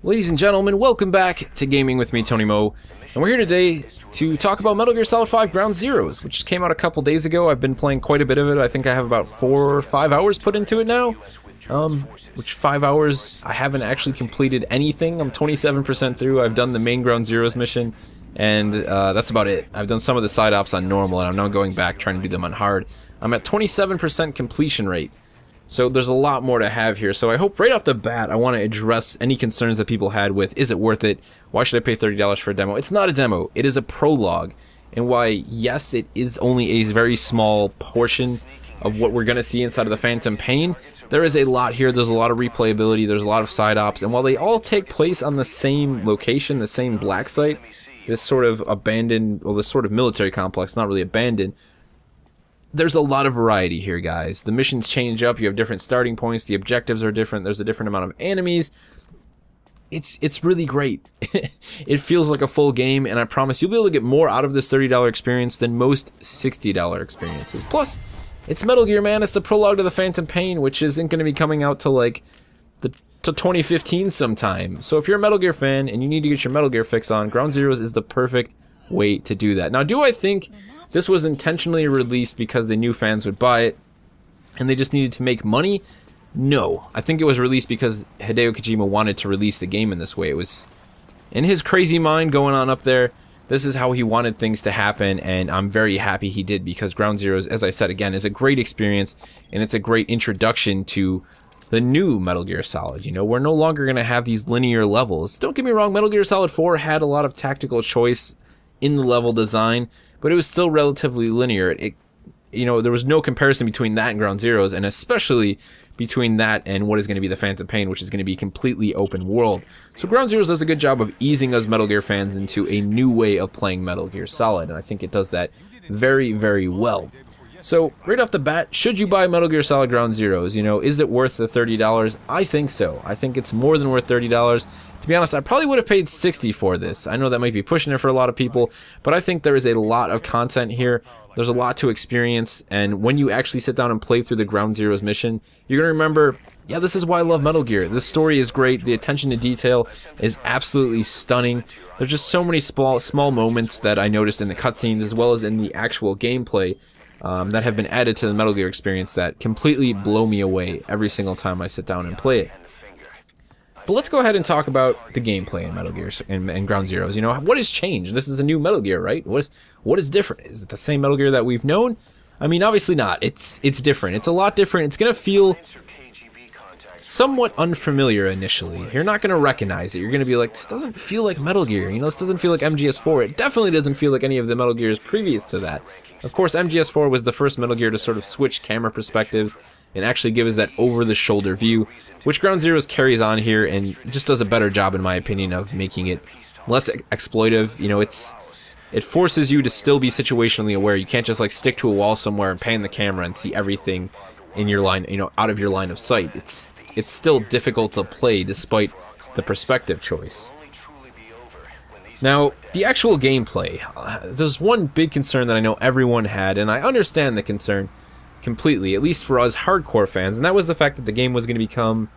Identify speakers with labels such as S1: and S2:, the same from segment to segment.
S1: Ladies and gentlemen, welcome back to Gaming with me, Tony Mo, and we're here today to talk about Metal Gear Solid 5 Ground Zeroes, which came out a couple days ago. I've been playing quite a bit of it. I think I have about 4 or 5 hours put into it now, which 5 hours I haven't actually completed anything. I'm 27% through. I've done the main Ground Zeroes mission, and that's about it. I've done some of the side ops on normal, and I'm now going back trying to do them on hard. I'm at 27% completion rate. So there's a lot more to have here, so I hope right off the bat I want to address any concerns that people had with, is it worth it? Why should I pay $30 for a demo? It's not a demo, it is a prologue. And why, yes, it is only a very small portion of what we're going to see inside of the Phantom Pain. There is a lot here, there's a lot of replayability, there's a lot of side ops, and while they all take place on the same location, the same black site, this sort of abandoned, well, this sort of military complex, not really abandoned, there's a lot of variety here, guys. The missions change up, you have different starting points, the objectives are different, there's a different amount of enemies. It's really great. It feels like a full game, and I promise you'll be able to get more out of this $30 experience than most $60 experiences. Plus, it's Metal Gear, man. It's the prologue to the Phantom Pain, which isn't going to be coming out till like to 2015 sometime. So if you're a Metal Gear fan and you need to get your Metal Gear fix on, Ground Zeroes is the perfect way to do that. Now, do I think this was intentionally released because they knew fans would buy it and they just needed to make money? No. I think it was released because Hideo Kojima wanted to release the game in this way. It was in his crazy mind going on up there. This is how he wanted things to happen, and I'm very happy he did, because Ground Zeroes, as I said again, is a great experience, and it's a great introduction to the new Metal Gear Solid. You know, we're no longer going to have these linear levels. Don't get me wrong, Metal Gear Solid 4 had a lot of tactical choice in the level design, but it was still relatively linear. You know, there was no comparison between that and Ground Zeroes, and especially between that and what is going to be the Phantom Pain, which is going to be completely open world. So Ground Zeroes does a good job of easing us Metal Gear fans into a new way of playing Metal Gear Solid, and I think it does that very, very well. So, right off the bat, should you buy Metal Gear Solid Ground Zeroes? You know, is it worth the $30? I think so. I think it's more than worth $30. To be honest, I probably would have paid $60 for this. I know that might be pushing it for a lot of people, but I think there is a lot of content here. There's a lot to experience, and when you actually sit down and play through the Ground Zeroes mission, you're going to remember, yeah, this is why I love Metal Gear. This story is great. The attention to detail is absolutely stunning. There's just so many small moments that I noticed in the cutscenes as well as in the actual gameplay that have been added to the Metal Gear experience that completely blow me away every single time I sit down and play it. But let's go ahead and talk about the gameplay in Metal Gear and Ground Zeroes. You know, what has changed? This is a new Metal Gear, right? What is different? Is it the same Metal Gear that we've known? I mean, obviously not. It's different. It's a lot different. It's gonna feel somewhat unfamiliar initially. You're not gonna recognize it. You're gonna be like, this doesn't feel like Metal Gear. You know, this doesn't feel like MGS4. It definitely doesn't feel like any of the Metal Gears previous to that. Of course, MGS4 was the first Metal Gear to sort of switch camera perspectives and actually give us that over-the-shoulder view, which Ground Zeroes carries on here and just does a better job, in my opinion, of making it less exploitive. You know, it forces you to still be situationally aware. You can't just like stick to a wall somewhere and pan the camera and see everything in your line, you know, out of your line of sight. It's still difficult to play despite the perspective choice. Now, the actual gameplay, there's one big concern that I know everyone had, and I understand the concern completely, at least for us hardcore fans, and that was the fact that the game was going to become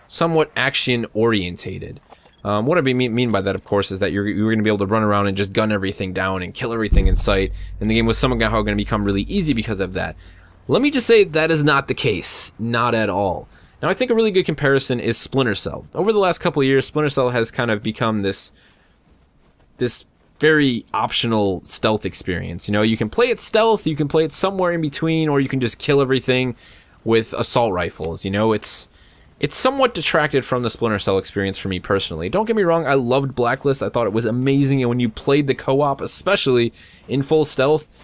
S1: somewhat action-orientated. What I mean by that, of course, is that you're going to be able to run around and just gun everything down and kill everything in sight, and the game was somehow going to become really easy because of that. Let me just say that is not the case. Not at all. Now, I think a really good comparison is Splinter Cell. Over the last couple of years, Splinter Cell has kind of become this very optional stealth experience. You know, you can play it stealth, you can play it somewhere in between, or you can just kill everything with assault rifles. You know, it's somewhat detracted from the Splinter Cell experience for me personally. Don't get me wrong, I loved Blacklist. I thought it was amazing, and when you played the co-op, especially in full stealth,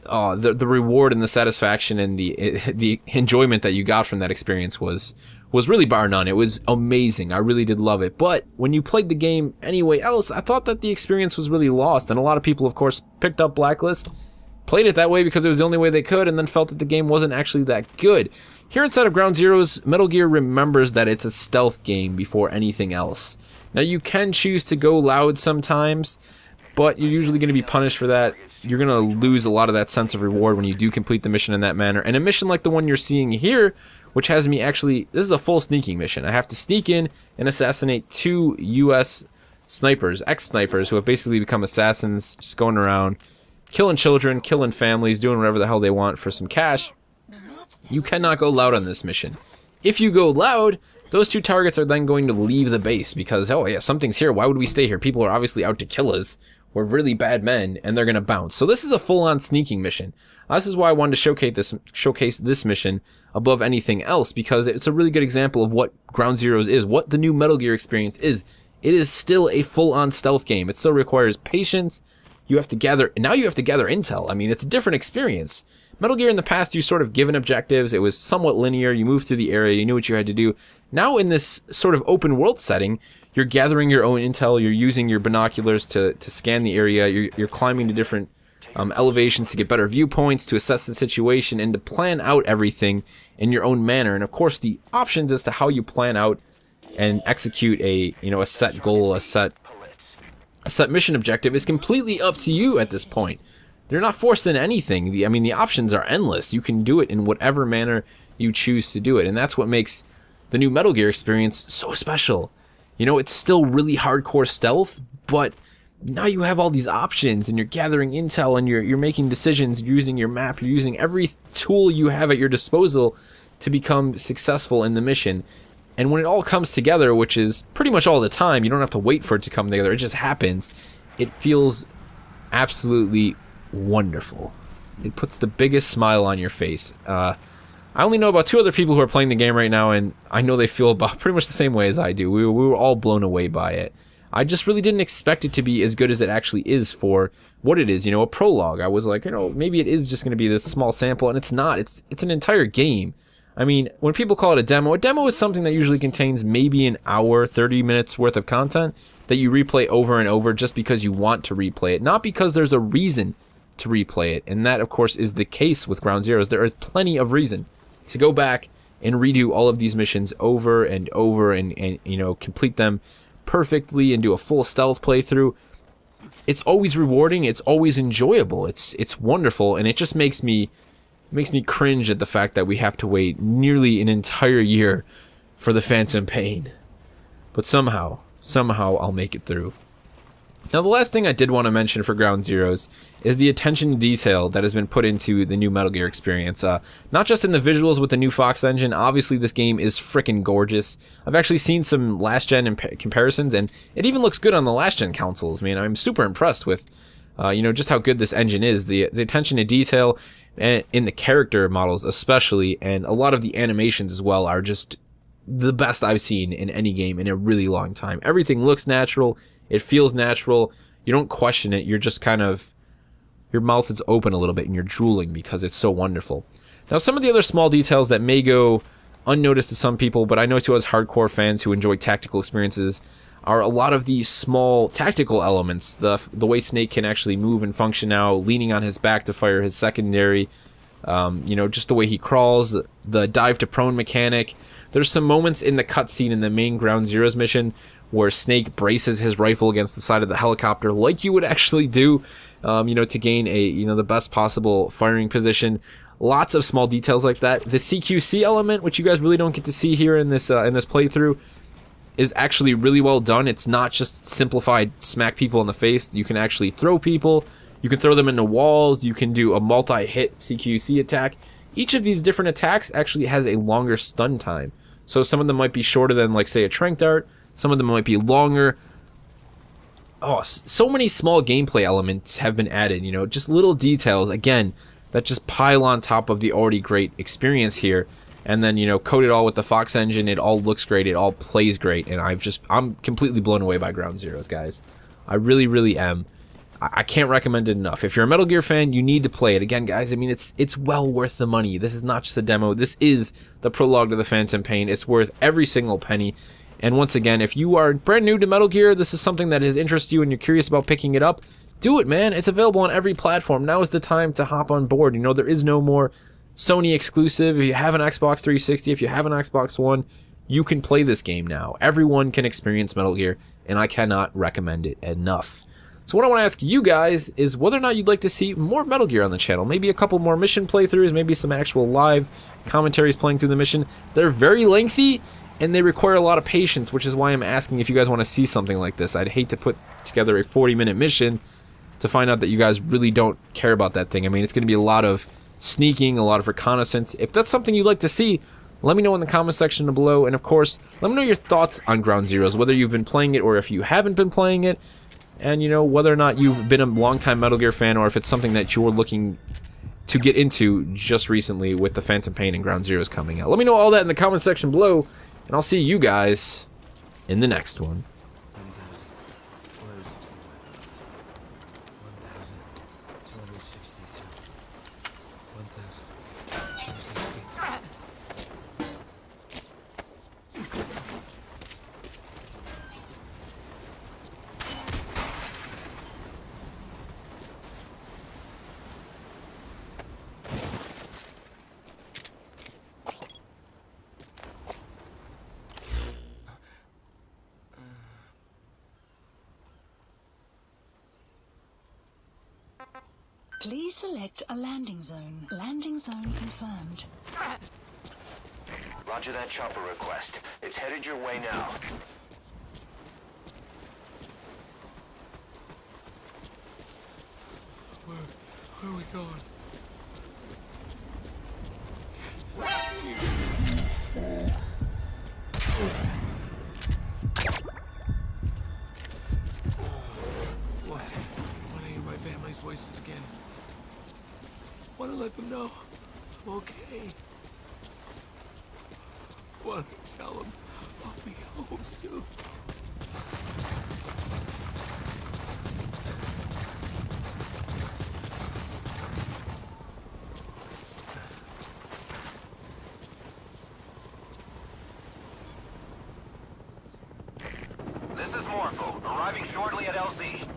S1: the reward and the satisfaction and the enjoyment that you got from that experience was really bar none. It was amazing. I really did love it. But when you played the game anyway else, I thought that the experience was really lost. And a lot of people, of course, picked up Blacklist, played it that way because it was the only way they could, and then felt that the game wasn't actually that good. Here inside of Ground Zeroes, Metal Gear remembers that it's a stealth game before anything else. Now, you can choose to go loud sometimes, but you're usually going to be punished for that. You're going to lose a lot of that sense of reward when you do complete the mission in that manner. And a mission like the one you're seeing here, which has me actually, this is a full sneaking mission. I have to sneak in and assassinate 2 US snipers, ex-snipers, who have basically become assassins, just going around killing children, killing families, doing whatever the hell they want for some cash. You cannot go loud on this mission. If you go loud, those 2 targets are then going to leave the base because, oh yeah, something's here, why would we stay here? People are obviously out to kill us. We're really bad men, and they're going to bounce. So this is a full-on sneaking mission. This is why I wanted to showcase this mission above anything else, because it's a really good example of what Ground Zeroes is, what the new Metal Gear experience is. It is still a full-on stealth game. It still requires patience. You have to gather intel. I mean, it's a different experience. Metal Gear in the past, you sort of given objectives. It was somewhat linear. You moved through the area. You knew what you had to do. Now in this sort of open world setting, you're gathering your own intel. You're using your binoculars to scan the area. You're climbing to different elevations to get better viewpoints, to assess the situation, and to plan out everything in your own manner. And of course, the options as to how you plan out and execute a set goal, a set mission objective is completely up to you at this point. They're not forced in anything. The options are endless. You can do it in whatever manner you choose to do it, and that's what makes the new Metal Gear experience so special. It's still really hardcore stealth, but now you have all these options, and you're gathering intel, and you're making decisions, you're using your map, you're using every tool you have at your disposal to become successful in the mission. And when it all comes together, which is pretty much all the time, you don't have to wait for it to come together, it just happens, it feels absolutely wonderful. It puts the biggest smile on your face. I only know about 2 other people who are playing the game right now, and I know they feel about pretty much the same way as I do. We were all blown away by it. I just really didn't expect it to be as good as it actually is for what it is, a prologue. I was like, maybe it is just going to be this small sample, and it's not. It's an entire game. I mean, when people call it a demo is something that usually contains maybe an hour, 30 minutes worth of content that you replay over and over just because you want to replay it, not because there's a reason to replay it. And that, of course, is the case with Ground Zeroes. There is plenty of reason to go back and redo all of these missions over and over and complete them perfectly and do a full stealth playthrough. It's always rewarding, it's always enjoyable, it's wonderful, and it just makes me cringe at the fact that we have to wait nearly an entire year for the Phantom Pain. But somehow I'll make it through. Now, the last thing I did want to mention for Ground Zeroes is the attention to detail that has been put into the new Metal Gear experience. Not just in the visuals with the new Fox engine. Obviously, this game is frickin' gorgeous. I've actually seen some last-gen comparisons, and it even looks good on the last-gen consoles. I mean, I'm super impressed with, just how good this engine is. The attention to detail in the character models especially, and a lot of the animations as well, are just the best I've seen in any game in a really long time. Everything looks natural. It feels natural. You don't question it. You're just kind of, your mouth is open a little bit and you're drooling because it's so wonderful. Now, some of the other small details that may go unnoticed to some people, but I know to us hardcore fans who enjoy tactical experiences, are a lot of these small tactical elements. The way Snake can actually move and function now, leaning on his back to fire his secondary, just the way he crawls, the dive to prone mechanic. There's some moments in the cutscene in the main Ground Zeroes mission where Snake braces his rifle against the side of the helicopter like you would actually do, to gain the best possible firing position. Lots of small details like that. The CQC element, which you guys really don't get to see here in this playthrough, is actually really well done. It's not just simplified smack people in the face. You can actually throw people. You can throw them into walls. You can do a multi-hit CQC attack. Each of these different attacks actually has a longer stun time. So some of them might be shorter than, like, say, a tranq dart. Some of them might be longer. Oh, so many small gameplay elements have been added, just little details, again, that just pile on top of the already great experience here. And then, coat it all with the Fox engine. It all looks great. It all plays great. And I'm completely blown away by Ground Zeroes, guys. I really, really am. I can't recommend it enough. If you're a Metal Gear fan, you need to play it. Again, guys, I mean, it's well worth the money. This is not just a demo. This is the prologue to the Phantom Pain. It's worth every single penny. And once again, if you are brand new to Metal Gear, this is something that has interested you and you're curious about picking it up, do it, man. It's available on every platform. Now is the time to hop on board. There is no more Sony exclusive. If you have an Xbox 360, if you have an Xbox One, you can play this game now. Everyone can experience Metal Gear, and I cannot recommend it enough. So what I want to ask you guys is whether or not you'd like to see more Metal Gear on the channel. Maybe a couple more mission playthroughs, maybe some actual live commentaries playing through the mission. They're very lengthy, and they require a lot of patience, which is why I'm asking if you guys want to see something like this. I'd hate to put together a 40-minute mission to find out that you guys really don't care about that thing. I mean, it's going to be a lot of sneaking, a lot of reconnaissance. If that's something you'd like to see, let me know in the comment section below. And of course, let me know your thoughts on Ground Zeroes, whether you've been playing it or if you haven't been playing it. And, you know, whether or not you've been a longtime Metal Gear fan or if it's something that you're looking to get into just recently with the Phantom Pain and Ground Zeroes coming out. Let me know all that in the comment section below, and I'll see you guys in the next one.
S2: Please select a landing zone. Landing zone confirmed.
S3: Roger that chopper request. It's headed your way now.
S4: Where are we going? What? Want to hear my family's voices again? Want to let them know I'm okay. Want to tell them I'll be home soon.
S3: This is Morpho, arriving shortly at LZ.